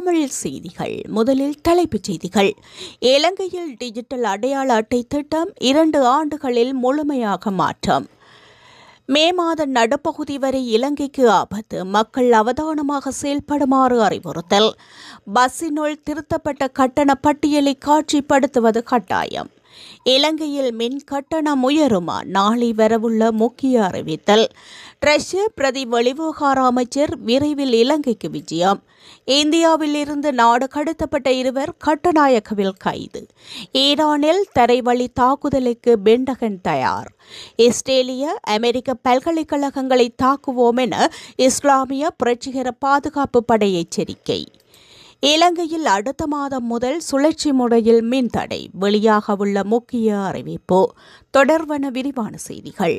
தமிழ் செய்திகள். முதலில் தலைப்புச் செய்திகள். இலங்கையில் டிஜிட்டல் அடையாள அட்டை திட்டம் 2 ஆண்டுகளில் முழுமையாக மாற்றம். மே மாத நடுப்பகுதி வரை இலங்கைக்கு ஆபத்து, மக்கள் அவதானமாக செயல்படுமாறு அறிவுறுத்தல். பஸ்ஸினுள் திருத்தப்பட்ட கட்டண பட்டியலை காட்சிப்படுத்துவது கட்டாயம். இலங்கையில் மின் கட்டணம் உயருமா? நாளை வரவுள்ள முக்கிய அறிவித்தல். ரஷ்ய பிரதி வெளிவிவகார அமைச்சர் விரைவில் இலங்கைக்கு விஜயம். இந்தியாவில் இருந்து நாடு கடத்தப்பட்ட 2 கட்டுநாயக்கவில் கைது. ஈரானில் தரைவழி தாக்குதலுக்கு பென்டகன் தயார். இஸ்ரேலிய அமெரிக்க பல்கலைக்கழகங்களை தாக்குவோம் என இஸ்லாமிய புரட்சிகர பாதுகாப்பு படை எச்சரிக்கை. இலங்கையில் அடுத்த மாதம் முதல் சுழற்சி முறையில் மின்தடை. வெளியாகவுள்ள முக்கிய அறிவிப்பு. தொடர்வன விரிவான செய்திகள்.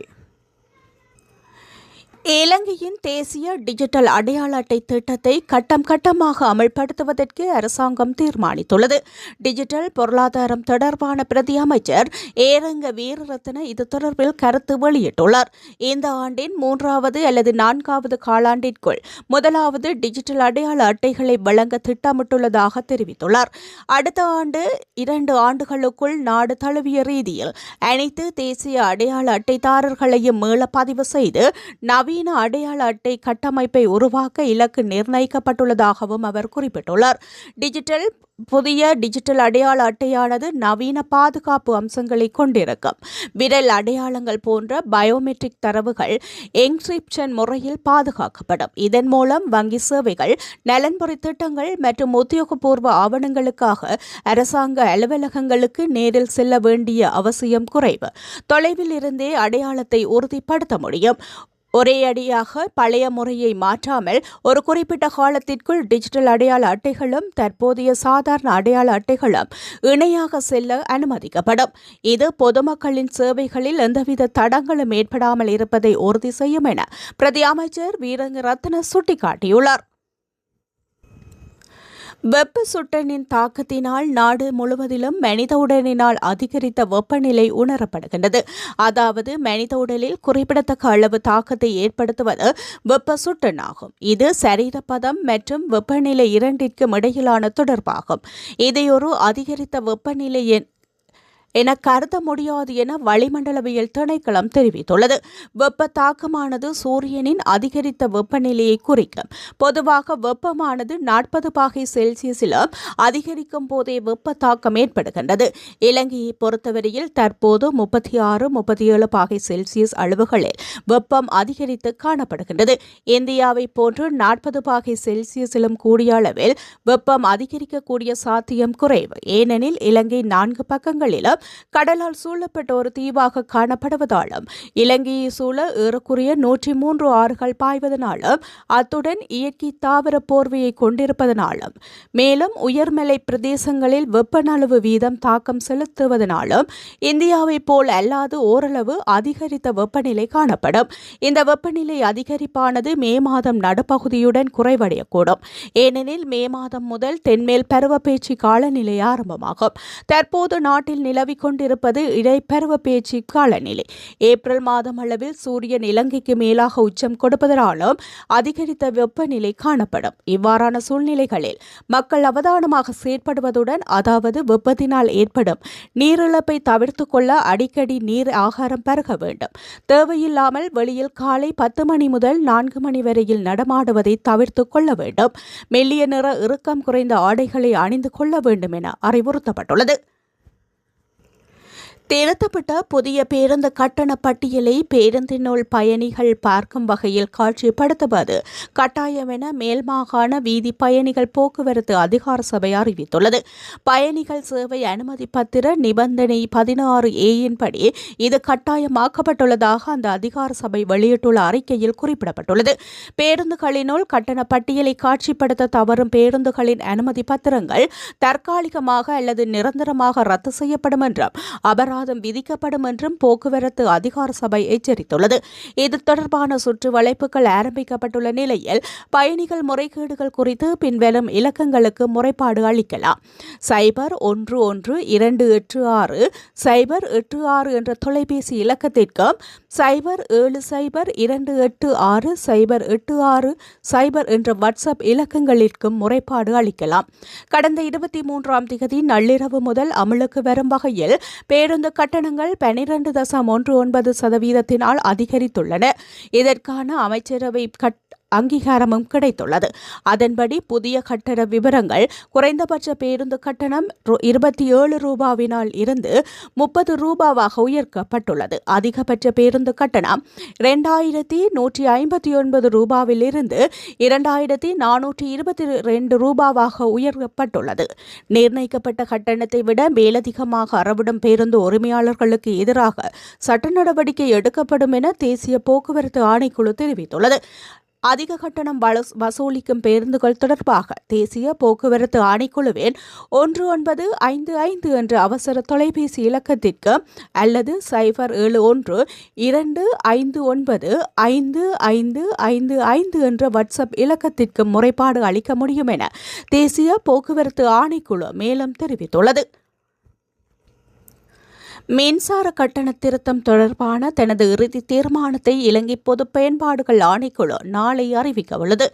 இலங்கையின் தேசிய டிஜிட்டல் அடையாள அட்டை திட்டத்தை கட்டம் கட்டமாக அமல்படுத்துவதற்கு அரசாங்கம் தீர்மானித்துள்ளது. டிஜிட்டல் பொருளாதாரம் தொடர்பான பிரதி அமைச்சர் ஏரங்க வீரரத்ன இது தொடர்பில் கருத்து வெளியிட்டுள்ளார். இந்த ஆண்டின் 3வது அல்லது 4வது காலாண்டிற்குள் முதலாவது டிஜிட்டல் அடையாள அட்டைகளை வழங்க திட்டமிட்டுள்ளதாக தெரிவித்துள்ளார். அடுத்த ஆண்டு 2 ஆண்டுகளுக்குள் நாடு தழுவிய ரீதியில் அனைத்து தேசிய அடையாள அட்டைதாரர்களையும் மீள பதிவு செய்து நவீன அடையாள அட்டை கட்டமைப்பை உருவாக்க இலக்கு நிர்ணயிக்கப்பட்டுள்ளதாகவும் அவர் குறிப்பிட்டுள்ளார். புதிய டிஜிட்டல் அடையாள அட்டையானது நவீன பாதுகாப்பு அம்சங்களை கொண்டிருக்கும். விரல் அடையாளங்கள் போன்ற பயோமெட்ரிக் தரவுகள் என்கிரிப்ஷன் முறையில் பாதுகாக்கப்படும். இதன் மூலம் வங்கி சேவைகள், நலன்புரி திட்டங்கள் மற்றும் உத்தியோகபூர்வ ஆவணங்களுக்காக அரசாங்க அலுவலகங்களுக்கு நேரில் செல்ல வேண்டிய அவசியம் குறைவு. தொலைவில் இருந்தே அடையாளத்தை உறுதிப்படுத்த முடியும். ஒரே அடியாக பழைய முறையை மாற்றாமல் ஒரு குறிப்பிட்ட காலத்திற்குள் டிஜிட்டல் அடையாள அட்டைகளும் தற்போதைய சாதாரண அடையாள அட்டைகளும் இணையாக செல்ல அனுமதிக்கப்படும். இது பொதுமக்களின் சேவைகளில் எந்தவித தடங்களும் ஏற்படாமல் இருப்பதை உறுதி செய்யும் என பிரதி அமைச்சர் வீரங்க ரத்ன சுட்டிக்காட்டியுள்ளார். வெப்ப சுட்டனின் தாக்கத்தினால் நாடு முழுவதிலும் மனித உடலினால் அதிகரித்த வெப்பநிலை உணரப்படுகின்றது. அதாவது மனித உடலில் குறிப்பிடத்தக்க அளவு தாக்கத்தை ஏற்படுத்துவது வெப்ப சுட்டனாகும். இது சரீரப்பதம் மற்றும் வெப்பநிலை இரண்டிற்கும் இடையிலான தொடர்பாகும். இதை ஒரு அதிகரித்த வெப்பநிலை என கருத முடியாது என வளிமண்டலவியல் திணைக்களம் தெரிவித்துள்ளது. வெப்ப தாக்கமானது சூரியனின் அதிகரித்த வெப்பநிலையை குறிக்கும். பொதுவாக வெப்பமானது 40 பாகை செல்சியஸிலும் அதிகரிக்கும் போதே வெப்ப தாக்கம் ஏற்படுகின்றது. இலங்கையை பொறுத்தவரையில் தற்போது 36-37 பாகை செல்சியஸ் அளவுகளில் வெப்பம் அதிகரித்து காணப்படுகின்றது. இந்தியாவை போன்று 40 பாகை செல்சியஸிலும் கூடிய அளவில் வெப்பம் அதிகரிக்கக்கூடிய சாத்தியம் குறைவு. ஏனெனில் இலங்கை 4 பக்கங்களிலும் கடலால் சூழப்பட்ட ஒரு தீவாக காணப்படுவதாலும் இலங்கையை சூழ ஏறக்குறைய 103 ஆறுகள் பாய்வதனாலும் அத்துடன் இயற்கை தாவர போர்வையை கொண்டிருப்பதனாலும் மேலும் உயர்மலை பிரதேசங்களில் வெப்பநலவு வீதம் தாக்கம் செலுத்துவதனாலும் இந்தியாவை போல் அல்லாது ஓரளவு அதிகரித்த வெப்பநிலை காணப்படும். இந்த வெப்பநிலை அதிகரிப்பானது மே மாதம் நடுப்பகுதியுடன் குறைவடையக்கூடும். ஏனெனில் மே மாதம் முதல் தென்மேல் பருவப்பேச்சு காலநிலை ஆரம்பமாகும். தற்போது நாட்டில் நிலவி கொண்டிருப்பது இடைப்பருவ பேச்சு காலநிலை. ஏப்ரல் மாதம் அளவில் சூரியன் இலங்கைக்கு மேலாக உச்சம் கொடுப்பதனாலும் அதிகரித்த வெப்பநிலை காணப்படும். இவ்வாறான சூழ்நிலைகளில் மக்கள் அவதானமாக செயற்படுவதுடன், அதாவது வெப்பத்தினால் ஏற்படும் நீரிழப்பை தவிர்த்து கொள்ள அடிக்கடி நீர் ஆகாரம் பருக வேண்டும். தேவையில்லாமல் வெளியில் காலை 10 மணி முதல் 4 மணி வரையில் நடமாடுவதை தவிர்த்து கொள்ள வேண்டும். மெல்லிய நிற இறுக்கம் குறைந்த ஆடைகளை அணிந்து கொள்ள வேண்டும் என அறிவுறுத்தப்பட்டுள்ளது. திருத்தப்பட்ட புதிய பேருந்து கட்டண பட்டியலை பேருந்தினுள் பயணிகள் பார்க்கும் வகையில் காட்சிப்படுத்துவது கட்டாயம் என மேல் மாகாண வீதி பயணிகள் போக்குவரத்து அதிகார சபை அறிவித்துள்ளது. பயணிகள் சேவை அனுமதி பத்திர நிபந்தனை 16A படி இது கட்டாயமாக்கப்பட்டுள்ளதாக அந்த அதிகார சபை வெளியிட்டுள்ள அறிக்கையில் குறிப்பிடப்பட்டுள்ளது. பேருந்துகளினுள் கட்டண பட்டியலை காட்சிப்படுத்த தவறும் பேருந்துகளின் அனுமதி பத்திரங்கள் தற்காலிகமாக அல்லது நிரந்தரமாக ரத்து செய்யப்படும் என்றும் அபராதம் விதிக்கப்படும் என்றும் போக்குவரத்து அதிகார சபை எச்சரித்துள்ளது. இது தொடர்பான சுற்று வளைப்புகள் ஆரம்பிக்கப்பட்டுள்ள நிலையில் பயணிகள் முறைகேடுகள் குறித்து பின்வரும் இலக்கங்களுக்கு முறைப்பாடு அளிக்கலாம். 011286 086 என்ற தொலைபேசி இலக்கத்திற்கும் 0702860860 என்ற வாட்ஸ்அப் இலக்கங்களிற்கும் முறைப்பாடு அளிக்கலாம். கடந்த 23ஆம் திகதி நள்ளிரவு முதல் அமலுக்கு வரும் வகையில் பேருந்து கட்டணங்கள் 12.19% அதிகரித்துள்ளன. இதற்கான அமைச்சரவை அங்கீகாரமும் கிடைத்துள்ளது. அதன்படி புதிய கட்டண விவரங்கள் குறைந்தபட்ச பேருந்து கட்டணம் 27 ரூபாவினால் இருந்து 30 ரூபாவாக உயர்த்தப்பட்டுள்ளது. அதிகபட்ச பேருந்து கட்டணம் 2159 ரூபாவில் இருந்து 2422 ரூபாவாக உயர்த்தப்பட்டுள்ளது. நிர்ணயிக்கப்பட்ட கட்டணத்தை விட மேலதிகமாக அறவிடும் பேருந்து உரிமையாளர்களுக்கு எதிராக சட்ட நடவடிக்கை எடுக்கப்படும் என தேசிய போக்குவரத்து ஆணைக்குழு தெரிவித்துள்ளது. அதிக கட்டணம் வசூலிக்கும் பேருந்துகள் தொடர்பாக தேசிய போக்குவரத்து ஆணைக்குழுவின் 1955 என்ற அவசர தொலைபேசி இலக்கத்திற்கு அல்லது 071-259-5555 என்ற வாட்ஸ்அப் இலக்கத்திற்கு முறைப்பாடு அளிக்க முடியும் என தேசிய போக்குவரத்து ஆணைக்குழு மேலும் தெரிவித்துள்ளது. மின்சார கட்டண திருத்தம் தொடர்பான தனது இறுதி தீர்மானத்தை இலங்கை பொது பயன்பாடுகள் ஆணைக்குழு நாளை அறிவிக்கவுள்ளது.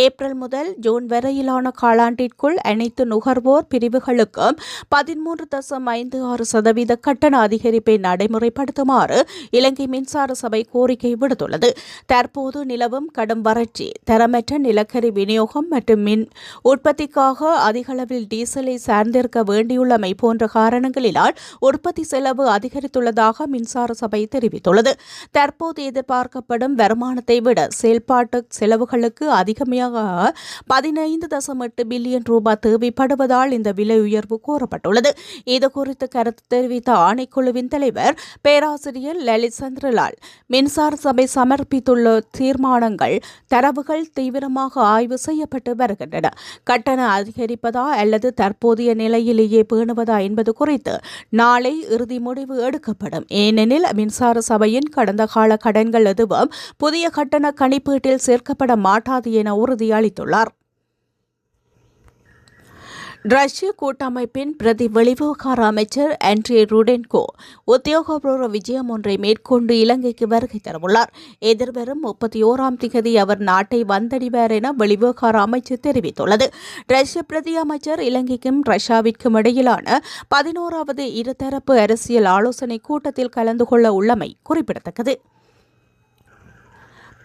ஏப்ரல் முதல் ஜூன் வரையிலான காலாண்டிற்குள் அனைத்து நுகர்வோர் பிரிவுகளுக்கும் 13.56% கட்டண அதிகரிப்பை நடைமுறைப்படுத்துமாறு இலங்கை மின்சார சபை கோரிக்கை விடுத்துள்ளது. தற்போது நிலவும் கடும் வறட்சி, தரமற்ற நிலக்கரி விநியோகம் மற்றும் மின் உற்பத்திக்காக அதிகளவில் டீசலை சார்ந்திருக்க வேண்டியுள்ளமை போன்ற காரணங்களினால் உற்பத்தி செலவு அதிகரித்துள்ளதாக மின்சார சபை தெரிவித்துள்ளது. தற்போது எதிர்பார்க்கப்படும் வருமானத்தை விட செயல்பாட்டு செலவுகளுக்கு அதிகமாக 15.8 பில்லியன் ரூபாய் தேவைப்படுவதால் இந்த விலை உயர்வு கோரப்பட்டுள்ளது. இதுகுறித்து கருத்து தெரிவித்த ஆணைக்குழுவின் தலைவர் பேராசிரியர் லலித் சந்திரலால், மின்சார சபை சமர்ப்பித்துள்ள தீர்மானங்கள் தரவுகள் தீவிரமாக ஆய்வு செய்யப்பட்டு வருகின்றன. கட்டண அதிகரிப்பதா அல்லது தற்போதைய நிலையிலேயே பேணுவதா என்பது குறித்து நாளை இறுதி முடிவு எடுக்கப்படும். ஏனெனில் மின்சார சபையின் கடந்த கால கடன்கள் எதுவும் புதிய கட்டண கணிப்பீட்டில் சேர்க்கப்பட மாட்டாது என உறுதியளித்துள்ளார். ரஷ்ய கூட்டமைப்பின் பிரதி வெளிவிவகார அமைச்சர் ஆண்ட்ரே ருடென்கோ உத்தியோகபூர்வ விஜயம் ஒன்றை மேற்கொண்டு இலங்கைக்கு வருகை தரவுள்ளார். எதிர்வரும் 31ஆம் திகதி அவர் நாட்டை வந்தடைவார் என வெளிவிவகார அமைச்சு தெரிவித்துள்ளது. ரஷ்ய பிரதி அமைச்சர் இலங்கைக்கும் ரஷ்யாவிற்கும் இடையிலான 11வது இருதரப்பு அரசியல் ஆலோசனை கூட்டத்தில் கலந்து கொள்ள உள்ளமை குறிப்பிடத்தக்கது.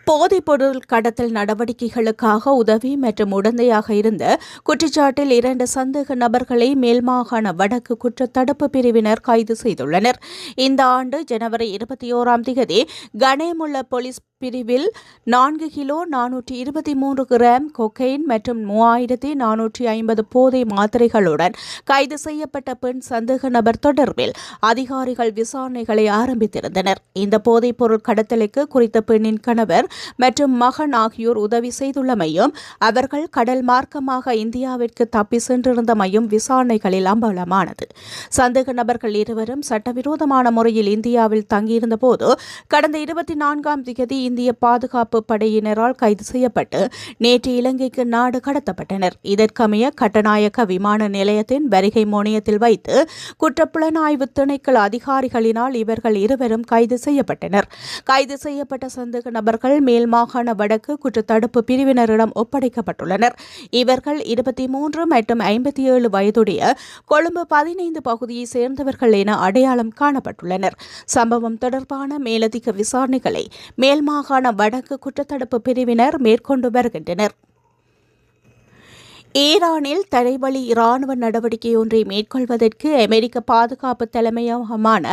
போதைப்பொருள் கடத்தல் நடவடிக்கைகளுக்காக உதவி மற்றும் உடந்தையாக இருந்த குற்றச்சாட்டில் 2 சந்தேக நபர்களை மேல்மாகாண வடக்கு குற்ற தடுப்பு பிரிவினர் கைது செய்துள்ளனர். இந்த ஆண்டு ஜனவரி 21ஆம் திகதி கனேமுள்ள போலீஸ் பிரிவில் 4 கிலோ 423 கிராம் கொக்கைன் மற்றும் 3450 போதை மாத்திரைகளுடன் கைது செய்யப்பட்ட பெண் சந்தேக நபர் தொடர்பில் அதிகாரிகள் விசாரணைகளை ஆரம்பித்திருந்தனர். இந்த போதைப் பொருள் கடத்தலுக்கு குறித்த பெண்ணின் கணவர் மற்றும் மகன் ஆகியோர் உதவி செய்துள்ளமையும் அவர்கள் கடல் மார்க்கமாக இந்தியாவிற்கு தப்பி சென்றிருந்தமையும் விசாரணைகளில் அம்பலமானது. சந்தேக நபர்கள் இருவரும் சட்டவிரோதமான முறையில் இந்தியாவில் தங்கியிருந்த போது கடந்த 24ஆம் திகதி இந்திய பாதுகாப்பு படையினரால் கைது செய்யப்பட்டு நேற்று இலங்கைக்கு நாடு கடத்தப்பட்டனர். இதற்கமைய கட்டநாயக்க விமான நிலையத்தின் வருகை முனையத்தில் வைத்து குற்றப்புலனாய்வு திணைக்கள அதிகாரிகளினால் இவர்கள் இருவரும் கைது செய்யப்பட்டனர். கைது செய்யப்பட்ட சந்தேக நபர்கள் மேல் மாகாண வடக்கு குற்றத்தடுப்பு பிரிவினரிடம் ஒப்படைக்கப்பட்டுள்ளனர். இவர்கள் 23 மற்றும் 57 வயதுடைய கொழும்பு 15 பகுதியை சேர்ந்தவர்கள் என அடையாளம் காணப்பட்டுள்ளனர். சம்பவம் தொடர்பான மேலதிக விசாரணைகளை மேல் மாகாண வடக்கு குற்றத்தடுப்பு பிரிவினர் மேற்கொண்டு வருகின்றனர். ஈரானில் தடைவழி இராணுவ நடவடிக்கை ஒன்றை மேற்கொள்வதற்கு அமெரிக்க பாதுகாப்பு தலைமையகமான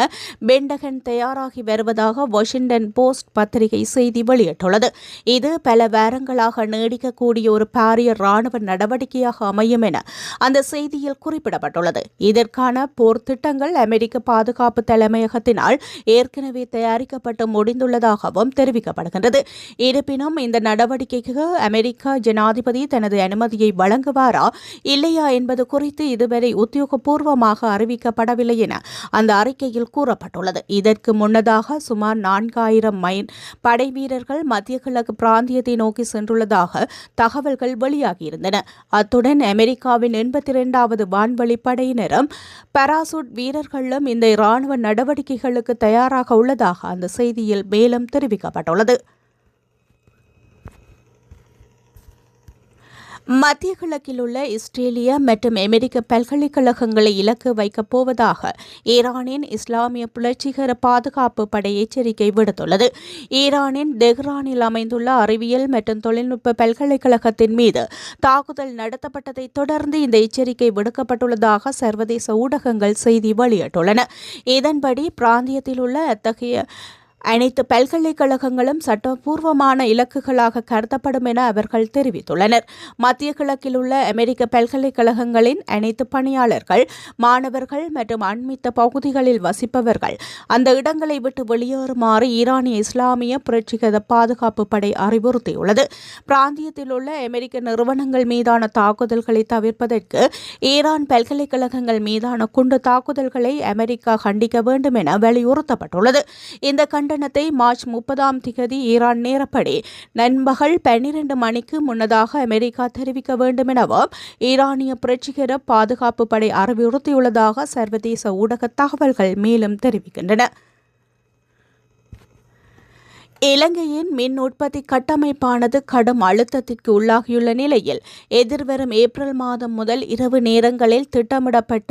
பென்டகன் தயாராகி வருவதாக வாஷிங்டன் போஸ்ட் பத்திரிகை செய்தி வெளியிட்டுள்ளது. இது பல வாரங்களாக நீடிக்கக்கூடிய ஒரு பாரிய இராணுவ நடவடிக்கையாக அமையும் என அந்த செய்தியில் குறிப்பிடப்பட்டுள்ளது. இதற்கான போர் திட்டங்கள் அமெரிக்க பாதுகாப்பு தலைமையகத்தினால் ஏற்கனவே தயாரிக்கப்பட்டு முடிந்துள்ளதாகவும் தெரிவிக்கப்படுகின்றது. இருப்பினும் இந்த நடவடிக்கைக்கு அமெரிக்க ஜனாதிபதி தனது அனுமதியை வழங்க வழங்குவாரா இல்லையா என்பது குறித்து இதுவரை உத்தியோகபூர்வமாக அறிவிக்கப்படவில்லை என அந்த அறிக்கையில் கூறப்பட்டுள்ளது. இதற்கு முன்னதாக சுமார் 4000 மைன் படை வீரர்கள் மத்திய கிழக்கு பிராந்தியத்தை நோக்கி சென்றுள்ளதாக தகவல்கள் வெளியாகியிருந்தன. அத்துடன் அமெரிக்காவின் 82வது வான்வழி படையினரும் பாராசூட் வீரர்களும் இந்த இராணுவ நடவடிக்கைகளுக்கு தயாராக உள்ளதாக அந்த செய்தியில் மேலும் தெரிவிக்கப்பட்டுள்ளது. மத்திய கிழக்கில் உள்ள இஸ்ரேலிய மற்றும் அமெரிக்க பல்கலைக்கழகங்களை இலக்கு வைக்கப் போவதாக ஈரானின் இஸ்லாமிய புரட்சிகர பாதுகாப்பு படை எச்சரிக்கை விடுத்துள்ளது. ஈரானின் தெஹ்ரானில் அமைந்துள்ள அறிவியல் மற்றும் தொழில்நுட்ப பல்கலைக்கழகத்தின் மீது தாக்குதல் நடத்தப்பட்டதை தொடர்ந்து இந்த எச்சரிக்கை விடுக்கப்பட்டுள்ளதாக சர்வதேச ஊடகங்கள் செய்தி வெளியிட்டுள்ளன. இதன்படி பிராந்தியத்தில் உள்ள அத்தகைய அனைத்து பல்கலைக்கழகங்களும் சட்டப்பூர்வமான இலக்குகளாக கருதப்படும் என அவர்கள் தெரிவித்துள்ளனர். மத்திய கிழக்கில் உள்ள அமெரிக்க பல்கலைக்கழகங்களின் அனைத்து பணியாளர்கள், மாணவர்கள் மற்றும் அண்மித்த பகுதிகளில் வசிப்பவர்கள் அந்த இடங்களை விட்டு வெளியேறுமாறு ஈரானிய இஸ்லாமிய புரட்சிகர பாதுகாப்பு படை அறிவுறுத்தியுள்ளது. பிராந்தியத்தில் உள்ள அமெரிக்க நிறுவனங்கள் மீதான தாக்குதல்களை தவிர்ப்பதற்கு ஈரான் பல்கலைக்கழகங்கள் மீதான குண்டு தாக்குதல்களை அமெரிக்கா கண்டிக்க வேண்டும் என வலியுறுத்தப்பட்டுள்ளது. இந்த கண்டனத்தை மார்ச் 30 ஈரான் நேரப்படி நண்பகல் 12 மணிக்கு முன்னதாக அமெரிக்கா தெரிவிக்க வேண்டும் எனவும் ஈரானிய புரட்சிகர பாதுகாப்பு படை அறிவுறுத்தியுள்ளதாக சர்வதேச ஊடக தகவல்கள் மேலும் தெரிவிக்கின்றன. இலங்கையின் மின் உற்பத்தி கட்டமைப்பானது கடும் அழுத்தத்திற்கு உள்ளாகியுள்ள நிலையில் எதிர்வரும் ஏப்ரல் மாதம் முதல் இரவு நேரங்களில் திட்டமிடப்பட்ட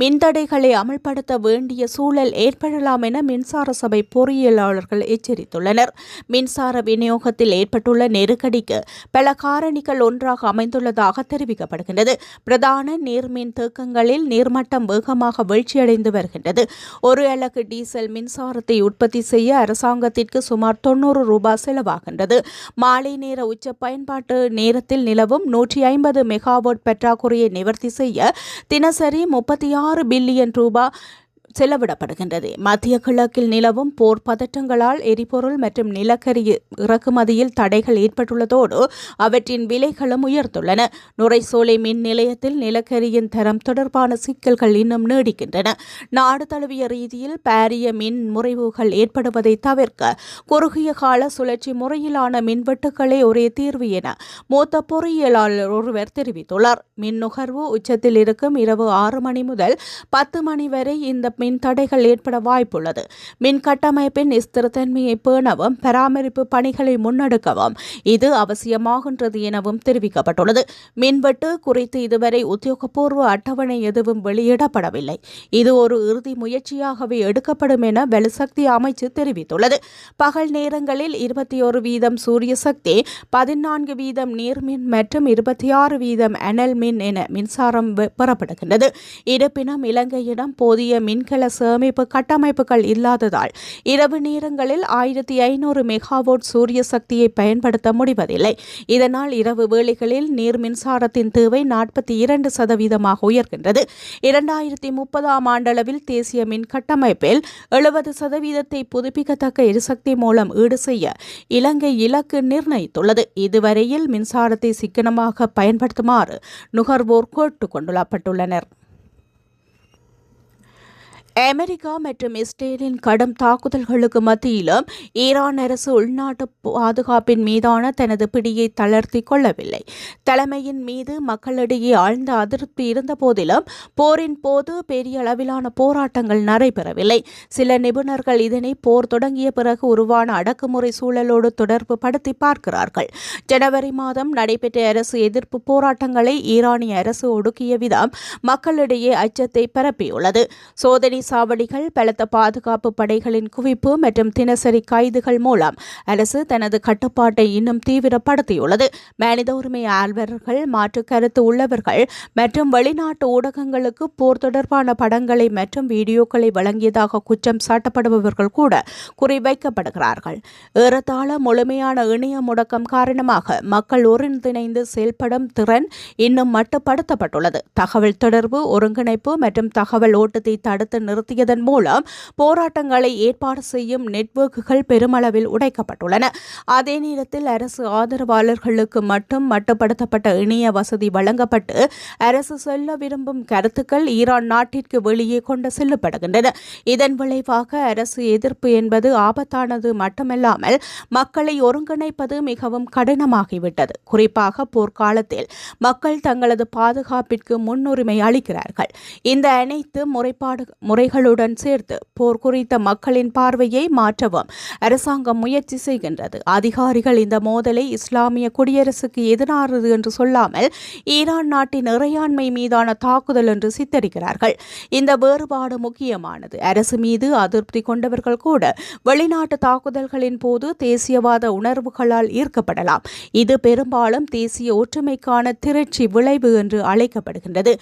மின்தடைகளை அமல்படுத்த வேண்டிய சூழல் ஏற்படலாம் என மின்சார சபை பொறியியலாளர்கள் எச்சரித்துள்ளனர். மின்சார விநியோகத்தில் ஏற்பட்டுள்ள நெருக்கடிக்கு பல காரணிகள் ஒன்றாக அமைந்துள்ளதாக தெரிவிக்கப்படுகின்றது. பிரதான நீர்மின் தேக்கங்களில் நீர்மட்டம் வேகமாக வீழ்ச்சியடைந்து வருகின்றது. ஒரு அலகு டீசல் மின்சாரத்தை உற்பத்தி செய்ய அரசாங்கத்திற்கு சுமார் ₹90 செலவாகின்றது. மாலை நேர உச்ச பயன்பாட்டு நேரத்தில் நிலவும் 150 மெகாவாட் பற்றாக்குறையை நிவர்த்தி செய்ய தினசரி ₹36 பில்லியன் செலவிடப்படுகின்றது. மத்திய கிழக்கில் நிலவும் போர் பதற்றங்களால் எரிபொருள் மற்றும் நிலக்கரி இறக்குமதியில் தடைகள் ஏற்பட்டுள்ளதோடு அவற்றின் விலைகளும் உயர்ந்துள்ளன. நுரைசோலை மின் நிலையத்தில் நிலக்கரியின் தரம் தொடர்பான சிக்கல்கள் இன்னும் நீடிக்கின்றன. நாடு தழுவிய ரீதியில் பாரிய மின் முறிவுகள் ஏற்படுவதை தவிர்க்க குறுகிய கால சுழற்சி முறையிலான மின்வெட்டுகளே ஒரே தீர்வு என மூத்த பொறியியலாளர் ஒருவர் தெரிவித்துள்ளார். மின் நுகர்வு உச்சத்தில் இருக்கும் இரவு 6 மணி முதல் 10 மணி வரை இந்த மின் தடைகள் ஏற்பட வாய்ப்புள்ளது. மின் கட்டமைப்பின் ஸ்திரத்தன்மையை பேணவும் பராமரிப்பு பணிகளை முன்னெடுக்கவும் இது அவசியமாகின்றது எனவும் தெரிவிக்கப்பட்டுள்ளது. மின்வெட்டு குறித்து இதுவரை உத்தியோகபூர்வ அட்டவணை எதுவும் வெளியிடப்படவில்லை. இது ஒரு இறுதி முயற்சியாகவே எடுக்கப்படும் என வலுசக்தி அமைச்சு தெரிவித்துள்ளது. பகல் நேரங்களில் 21% சூரிய சக்தி, 14% நீர்மின் மற்றும் 26% அனல் மின் என மின்சாரம் பெறப்படுகின்றது. இருப்பினும் இலங்கையிடம் போதிய மின்கல சேமிப்பு கட்டமைப்புகள் இல்லாததால் இரவு நேரங்களில் 1500 மெகாவாட் சூரிய சக்தியை பயன்படுத்த முடிவதில்லை. இதனால் இரவு வேளைகளில் நீர் மின்சாரத்தின் தேவை 42% உயர்கின்றது. 2030 ஆண்டளவில் தேசிய மின் கட்டமைப்பில் 70% புதுப்பிக்கத்தக்க எரிசக்தி மூலம் ஈடு செய்ய இலங்கை இலக்கு நிர்ணயித்துள்ளது. இதுவரையில் மின்சாரத்தை சிக்கனமாக பயன்படுத்துமாறு நுகர்வோர் கேட்டுக் கொள்ளப்பட்டுள்ளனர். அமெரிக்கா மற்றும் இஸ்ரேலின் கடும் தாக்குதல்களுக்கு மத்தியிலும் ஈரான் அரசு உள்நாட்டு பாதுகாப்பின் மீதான தனது பிடியை தளர்த்திக் கொள்ளவில்லை. தலைமையின் மீது மக்களிடையே ஆழ்ந்த அதிருப்தி இருந்த போதிலும் போரின் போது பெரிய அளவிலான போராட்டங்கள் நடைபெறவில்லை. சில நிபுணர்கள் இதனை போர் தொடங்கிய பிறகு உருவான அடக்குமுறை சூழலோடு தொடர்பு படுத்தி பார்க்கிறார்கள். ஜனவரி மாதம் நடைபெற்ற அரசு எதிர்ப்பு போராட்டங்களை ஈரானிய அரசு ஒடுக்கிய விதம் மக்களிடையே அச்சத்தை பரப்பியுள்ளது. சோதனை சாவடிகள், பலத்த பாதுகாப்பு படைகளின் குவிப்பு மற்றும் தினசரி கைதுகள் மூலம் அரசு தனது கட்டுப்பாட்டை இன்னும் தீவிரப்படுத்தியுள்ளது. மனித உரிமை ஆர்வலர்கள், மாற்று கருத்து உள்ளவர்கள் மற்றும் வெளிநாட்டு ஊடகங்களுக்கு போர் தொடர்பான படங்களை மற்றும் வீடியோக்களை வழங்கியதாக குற்றம் சாட்டப்படுபவர்கள் கூட குறிவைக்கப்படுகிறார்கள். ஏறத்தாழ முழுமையான இணைய முடக்கம் காரணமாக மக்கள் ஒருங்கிணைந்து செயல்படும் திறன் இன்னும் மட்டுப்படுத்தப்பட்டுள்ளது. தகவல் தொடர்பு, ஒருங்கிணைப்பு மற்றும் தகவல் ஓட்டத்தை தடுத்து நிறுத்தியதன் மூலம் போராட்டங்களை ஏற்பாடு செய்யும் நெட்வொர்க்குகள் பெருமளவில் உடைக்கப்பட்டுள்ளன. அதே நேரத்தில் அரசு ஆதரவாளர்களுக்கு மட்டும் மட்டுப்படுத்தப்பட்ட இணைய வசதி வழங்கப்பட்டு அரசு சொல்ல விரும்பும் கருத்துக்கள் ஈரான் நாட்டிற்கு வெளியே கொண்டு செல்லப்படுகின்றன. இதன் விளைவாக அரசு எதிர்ப்பு என்பது ஆபத்தானது மட்டுமல்லாமல் மக்களை ஒருங்கிணைப்பது மிகவும் கடினமாகிவிட்டது. குறிப்பாக போர்க்காலத்தில் மக்கள் தங்களது பாதுகாப்பிற்கு முன்னுரிமை அளிக்கிறார்கள். இந்த அனைத்து முறைகளுடன் சேர்த்து போர் குறித்த மக்களின் பார்வையை மாற்றவும் அரசாங்கம் முயற்சி செய்கின்றது. அதிகாரிகள் இந்த மோதலை இஸ்லாமிய குடியரசுக்கு எதிரானது என்று சொல்லாமல் ஈரான் நாட்டின் இறையாண்மை மீதான தாக்குதல் என்று சித்தரிக்கிறார்கள். இந்த வேறுபாடு முக்கியமானது. அரசு மீது அதிருப்தி கொண்டவர்கள் கூட வெளிநாட்டு தாக்குதல்களின் போது தேசியவாத உணர்வுகளால் ஈர்க்கப்படலாம். இது பெரும்பாலும் தேசிய ஒற்றுமைக்கான திரட்சி விளைவு என்று அழைக்கப்படுகின்றது.